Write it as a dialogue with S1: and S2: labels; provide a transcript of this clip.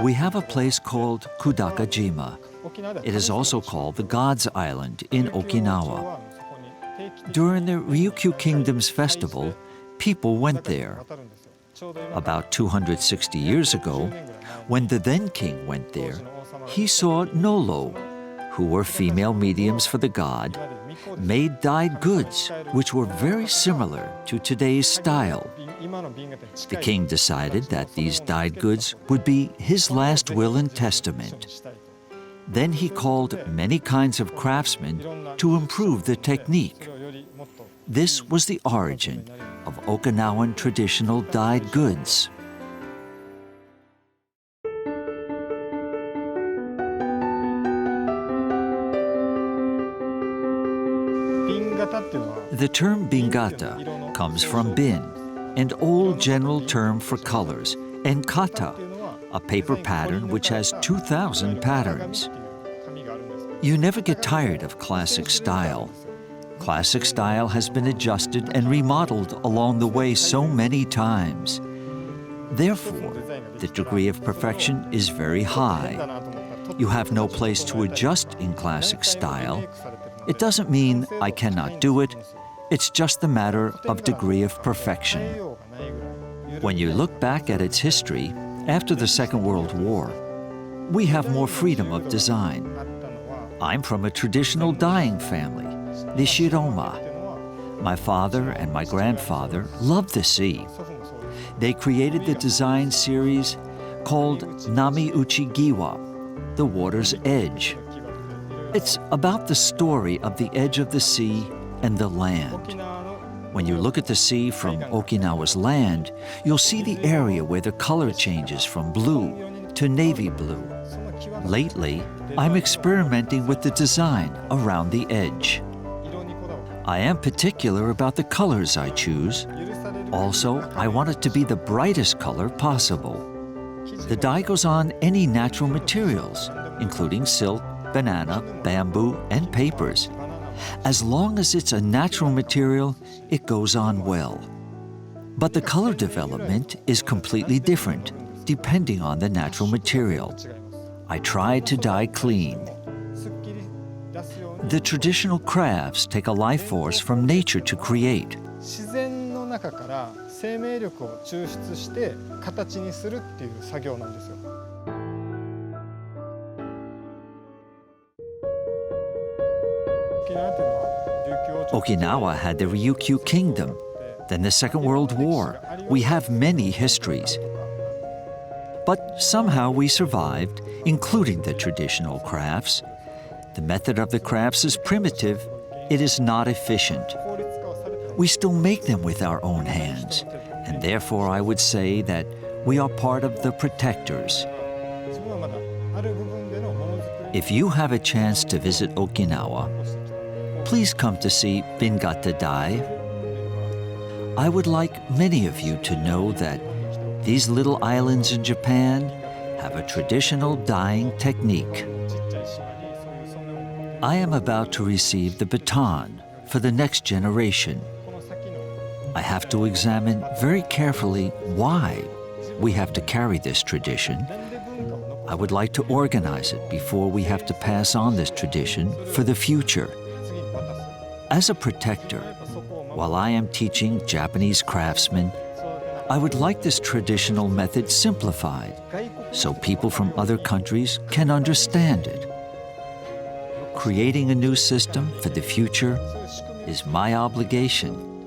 S1: We have a place called Kudakajima. It is also called the God's Island in Okinawa. During the Ryukyu Kingdom's festival, people went there. About 260 years ago, when the then king went there, he saw Nolo, who were female mediums for the god, made dyed goods which were very similar to today's style. The king decided that these dyed goods would be his last will and testament. Then he called many kinds of craftsmen to improve the technique. This was the origin of Okinawan traditional dyed goods. The term bingata comes from bin, an old general term for colors, and kata, a paper pattern which has 2,000 patterns. You never get tired of classic style. Classic style has been adjusted and remodeled along the way so many times. Therefore, the degree of perfection is very high. You have no place to adjust in classic style. It doesn't mean I cannot do it. It's just a matter of degree of perfection. When you look back at its history, after the Second World War, we have more freedom of design. I'm from a traditional dyeing family, the Shiroma. My father and my grandfather loved the sea. They created the design series called Nami Uchi Giwa, the water's edge. It's about the story of the edge of the sea and the land. When you look at the sea from Okinawa's land, you'll see the area where the color changes from blue to navy blue. Lately, I'm experimenting with the design around the edge. I am particular about the colors I choose. Also, I want it to be the brightest color possible. The dye goes on any natural materials, including silk, banana, bamboo, and papers. As long as it's a natural material, it goes on well. But the color development is completely different, depending on the natural material. I tried to dye clean. The traditional crafts take a life force from nature to create. Okinawa had the Ryukyu Kingdom, then the Second World War. We have many histories. But somehow we survived, including the traditional crafts. The method of the crafts is primitive. It is not efficient. We still make them with our own hands, and therefore I would say that we are part of the protectors. If you have a chance to visit Okinawa, please come to see Bingata dye. I would like many of you to know that these little islands in Japan have a traditional dyeing technique. I am about to receive the baton for the next generation. I have to examine very carefully why we have to carry this tradition. I would like to organize it before we have to pass on this tradition for the future. As a protector, while I am teaching Japanese craftsmen, I would like this traditional method simplified so people from other countries can understand it. Creating a new system for the future is my obligation.